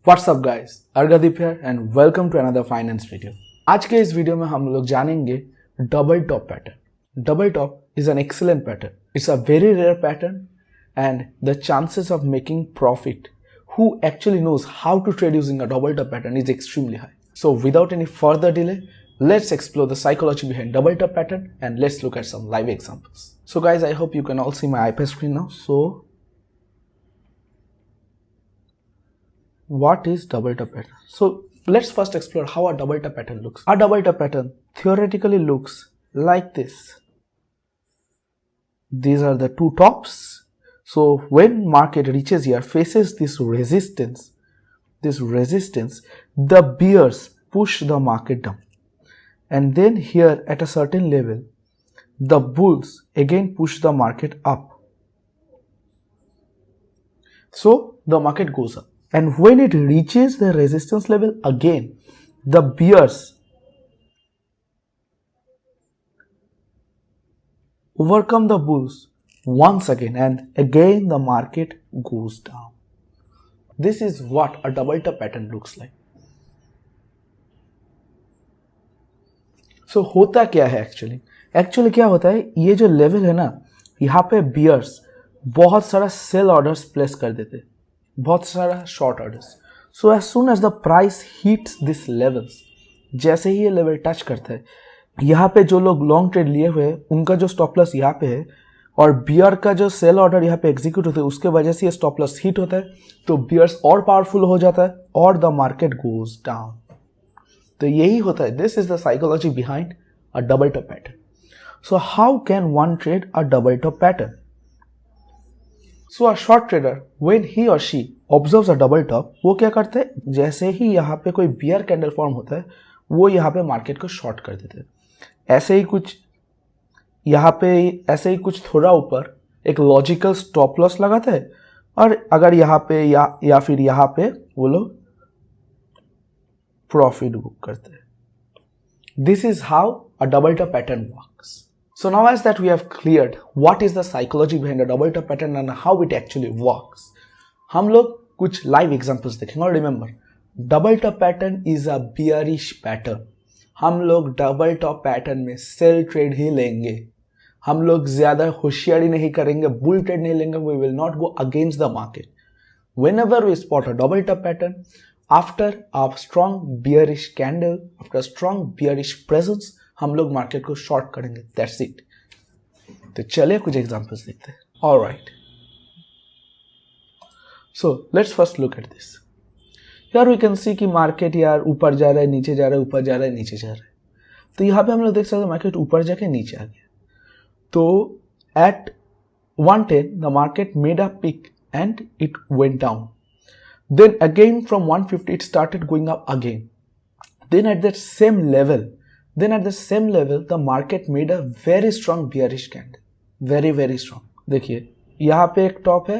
What's up guys? Arghadeep here and welcome to another finance video. आज के इस video में हम लोग जानेंगे double top pattern. Double top is an excellent pattern. It's a very rare pattern and the chances of making profit who actually knows how to trade using a double top pattern is extremely high. So without any further delay, let's explore the psychology behind double top pattern and let's look at some live examples. So guys, I hope you can all see my iPad screen now. So what is double top pattern? So let's first explore how a double top pattern looks. A double top pattern theoretically looks like this. These are the two tops. So when market reaches here, faces this resistance, the bears push the market down. And then here at a certain level, the bulls again push the market up. So the market goes up. And when it reaches the resistance level again, the bears overcome the bulls once again and again the market goes down. This is what a double top pattern looks like. So होता क्या है actually? Actually क्या होता है, ये जो level है ना, यहाँ पे bears बहुत सारा sell orders place कर देते हैं, बहुत सारा short orders. So as soon as the price hits this levels, जैसे ही ये लेवल टच करता है, यहाँ पे जो लोग लॉन्ग ट्रेड लिए हुए हैं उनका जो स्टॉप लॉस यहाँ पे है और बियर का जो सेल ऑर्डर यहाँ पे एग्जीक्यूट होता है, उसके वजह से ये स्टॉप लॉस हिट होता है, तो बियर्स और पावरफुल हो जाता है और द मार्केट गोज डाउन. तो यही होता है. This is the psychology behind a double top pattern. So how can one trade a double top pattern? So a short trader, when he or she observes a double top, वो क्या करते हैं, जैसे ही यहाँ पे कोई बियर कैंडल फॉर्म होता है, वो यहाँ पे मार्केट को शॉर्ट कर देते हैं. ऐसे ही कुछ यहाँ पे ऐसे ही कुछ थोड़ा ऊपर एक लॉजिकल स्टॉप लॉस लगाता है और अगर यहाँ पे या फिर यहाँ पे वो लोग प्रॉफिट बुक करते हैं. This is how a double top pattern works. So now as that we have cleared what is the psychology behind a double top pattern and how it actually works, हम लोग कुछ live examples देखेंगे. और remember, double top pattern is a bearish pattern. हम लोग double top pattern में sell trade ही लेंगे. हम लोग ज़्यादा होशियारी नहीं करेंगे, bull trade नहीं लेंगे. We will not go against the market. Whenever we spot a double top pattern, after a strong bearish candle, after a strong bearish presence, हम लोग मार्केट को शॉर्ट करेंगे. That's it. तो चलिए कुछ एग्जांपल्स देखते हैं. Alright, so let's first look at this. यार वी कैन सी कि मार्केट यार ऊपर जा रहा है, नीचे जा रहा है, ऊपर जा रहा है, नीचे जा रहा है. तो यहाँ पे हम लोग देख सकते हैं मार्केट ऊपर जाके नीचे आ गया. तो at 110 the market made a peak and it went down. Then again from 150 it started going up again. Then at that same level, the market made a very strong bearish candle, very strong. देखिए यहाँ पे एक top है,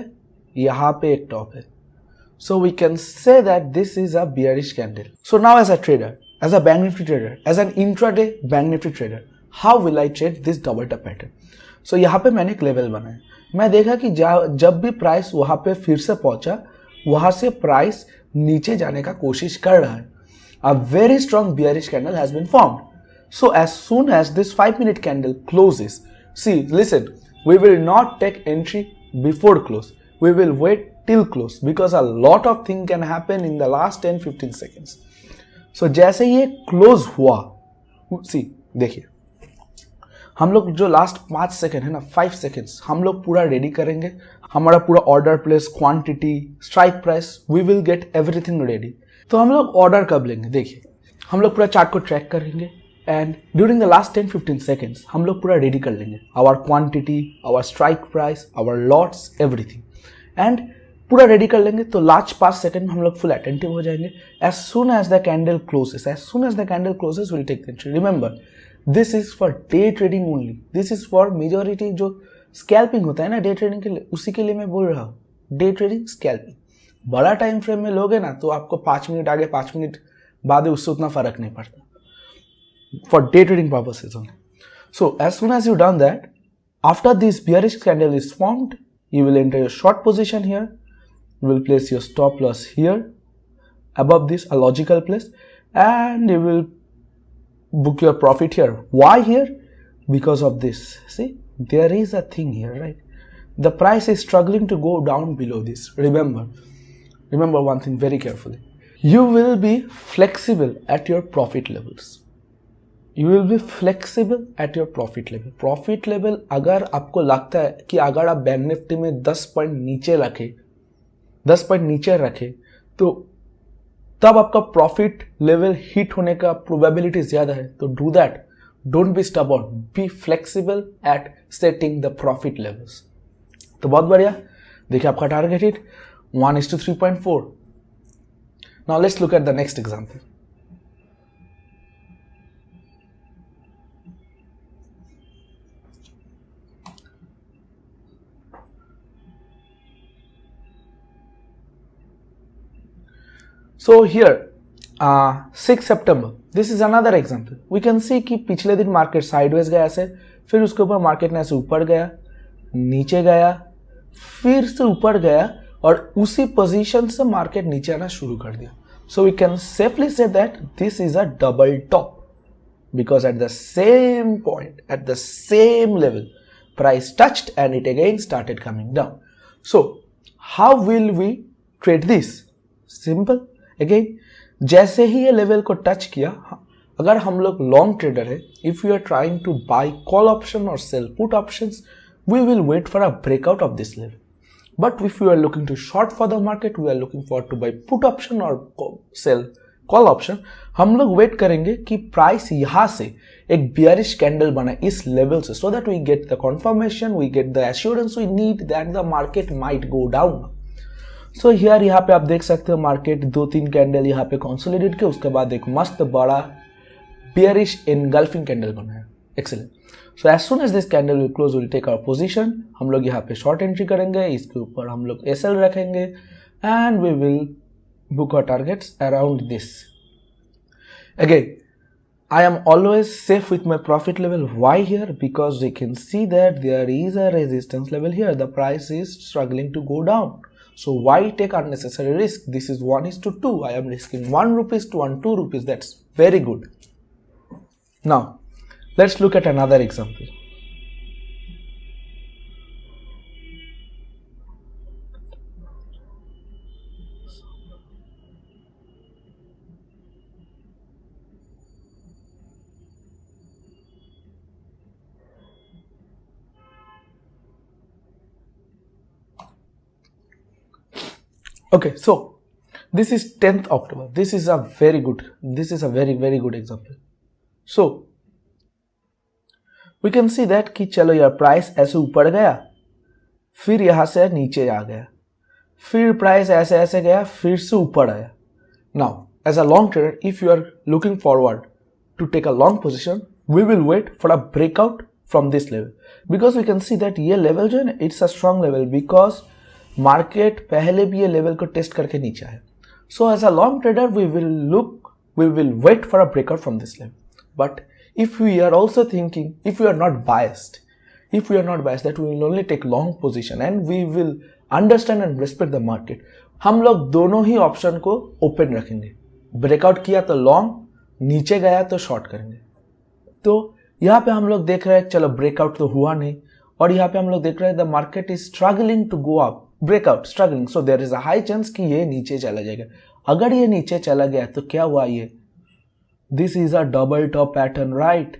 यहाँ पे एक top है. So we can say that this is a bearish candle. So now as a trader, as a BankNifty trader, as an intraday BankNifty trader, how will I trade this double top pattern? So यहाँ पे मैंने एक level बनाया. मैं देखा कि जब भी प्राइस वहाँ पे फिर से पहुंचा, वहाँ से प्राइस नीचे जाने का कोशिश कर रहा है. A very strong bearish candle has been formed. So as soon as this 5-minute candle closes, see, listen, we will not take entry before close. We will wait till close because a lot of things can happen in the last 10-15 seconds. So जैसे ये close हुआ, see, देखिए, हम लोग जो last 5 second है ना, 5 seconds हम लोग पूरा रेडी करेंगे. हमारा पूरा order place, quantity, strike price, we will get everything ready. तो हम लोग ऑर्डर कब लेंगे? देखिए, हम लोग पूरा चार्ट को ट्रैक करेंगे and during the last 10-15 seconds हम लोग पूरा रेडी कर लेंगे. Our quantity, our strike price, our lots, everything, and पूरा रेडी कर लेंगे. तो लास्ट 5 सेकेंड में हम लोग फुल अटेंटिव हो जाएंगे. As soon as the candle closes will take the entry. Remember, this is for day trading only. This is for majority जो स्कैल्पिंग होता है ना डे ट्रेडिंग के लिए, उसी के लिए मैं बोल रहा हूँ. Day trading, scalping. बड़ा टाइम फ्रेम में लोगे ना तो आपको 5 मिनट आगे 5 मिनट बाद उससे उतना फर्क नहीं पड़ता. For day trading purposes only. So as soon as you done that, after this bearish candle is formed, you will enter your short position here. You will place your stop loss here. above this, a logical place, and you will book your profit here. Why here? Because of this. See, there is a thing here, right? The price is struggling to go down below this. Remember one thing very carefully. You will be flexible at your profit levels. You will be flexible at your profit level. Profit level अगर आपको लगता है कि अगर आप bank Nifty में 10 point नीचे रखे तो तब आपका प्रॉफिट लेवल हिट होने का प्रोबेबिलिटी ज्यादा है. तो do that. Don't be stubborn. Be flexible at setting the profit levels. तो बहुत बढ़िया. देखिए आपका target hit 1:3.4. Now let's look at the next example. So here 6 September, this is another example. We can see कि पिछले दिन market sideways गया ऐसे, फिर उसके ऊपर मार्केट ने ऐसे ऊपर गया, नीचे गया, फिर से ऊपर गया और उसी पोजीशन से मार्केट नीचे आना शुरू कर दिया. So we can safely say that this is a double top because at the same point, at the same level, price touched and it again started coming down. So how will we trade this? Simple. Again, जैसे ही ये level को touch किया, अगर हम लोग long trader है, if we are trying to buy call option or sell put options, we will wait for a breakout of this level. But if you are looking to short for the market, we are looking for to buy put option or sell call option, हम लोग wait करेंगे कि price यहाँ से एक bearish candle बना इस level से, so that we get the confirmation, we get the assurance we need that the market might go down. So here यहाँ पे आप देख सकते हो मार्केट 2-3 कैंडल यहाँ पे कंसोलिडेट के, उसके बाद एक मस्त बड़ा bearish engulfing कैंडल बना है. Excellent. So as soon as this candle will close, we'll take our position. हम लोग यहाँ पे short entry करेंगे, इसके ऊपर हम लोग SL रखेंगे and we will book our targets around this. Again, I am always safe with my profit level. Why here? Because we can see that there is a resistance level here. The price is struggling to go down. So why take unnecessary risk? This is 1:2. I am risking 1 rupees to 2 rupees. That's very good. Now, let's look at another example. Okay, so this is 10th October. This is a very good example. So we can see that कि चलो यार price ऐसे ऊपर गया, फिर यहाँ से नीचे आ गया, फिर प्राइस ऐसे गया, फिर से ऊपर आया. Now, as a long trader, if you are looking forward to take a long position, we will wait for a breakout from this level, because we can see that ये level जो है ना, it's a strong level because market पहले भी ये level को test करके नीचे आया. So as a long trader, we will wait for a breakout from this level. But if we are also thinking, if we are not biased, that we will only take long position and we will understand and respect the market, हम लोग दोनों ही option को open रखेंगे. Breakout किया तो long, नीचे गया तो शॉर्ट करेंगे. तो यहाँ पे हम लोग देख रहे हैं चलो ब्रेकआउट तो हुआ नहीं, और यहाँ पे हम लोग देख रहे हैं the market is struggling to go up, breakout struggling, so there is a high chance कि ये नीचे चला जाएगा. अगर ये नीचे चला गया तो क्या हुआ, ये this is a double top pattern, right?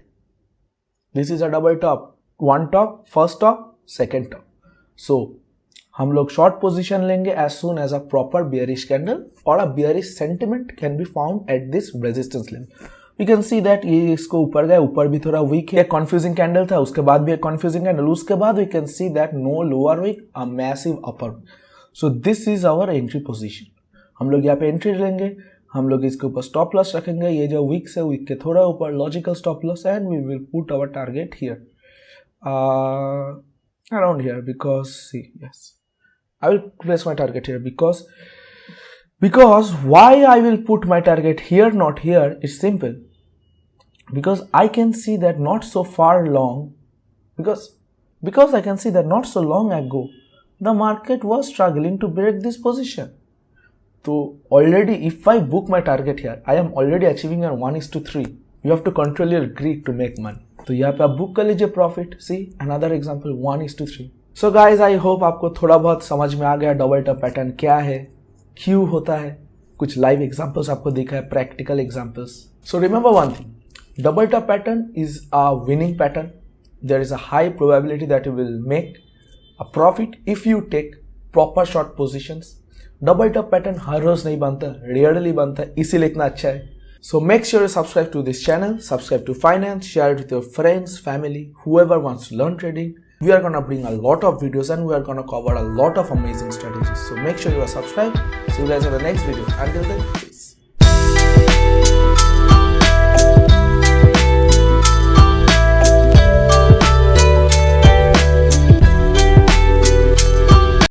This is a double top, one top, first top, second top. So हम लोग शॉर्ट पोजीशन लेंगे as soon as a proper bearish candle और a bearish sentiment can be found at this resistance level. We can see that ये इसको ऊपर गया, ऊपर भी थोड़ा वीक है, कॉन्फ्यूजिंग कैंडल था, उसके बाद भी एक कॉन्फ्यूजिंग कैंडल, उसके बाद we can see that no lower wick, a massive upper. So this is our entry position. हम लोग यहाँ पे एंट्री लेंगे, हम लोग इसके ऊपर स्टॉप लॉस रखेंगे, ये जो वीक से वीक के थोड़ा ऊपर logical stop loss, and we will put our target here around here, because see, yes, I will place my target here because why I will put my target here, not here, it's simple. Because I can see that not so far long, because I can see that not so long ago the market was struggling to break this position. तो already if I book my target here, I am already achieving a 1:3. You have to control your greed to make money. तो यहाँ पे आप book कर लीजिए profit. See another example 1:3. So guys I hope आपको थोड़ा बहुत समझ में आ गया डबल टॉप पैटर्न क्या है, क्यों होता है. कुछ लाइव एग्जांपल्स आपको दिखा है, practical examples. So remember one thing, double top pattern is a winning pattern. There is a high probability that you will make a profit if you take proper short positions. Double top pattern हर रोज नहीं बनता, rarely बनता है, इसीलिए इतना अच्छा है. So make sure you subscribe to this channel, subscribe to Finance, share it with your friends, family, whoever wants to learn trading. We are gonna bring a lot of videos and we are gonna cover a lot of amazing strategies. So make sure you are subscribed. See you guys in the next video. Until then, peace.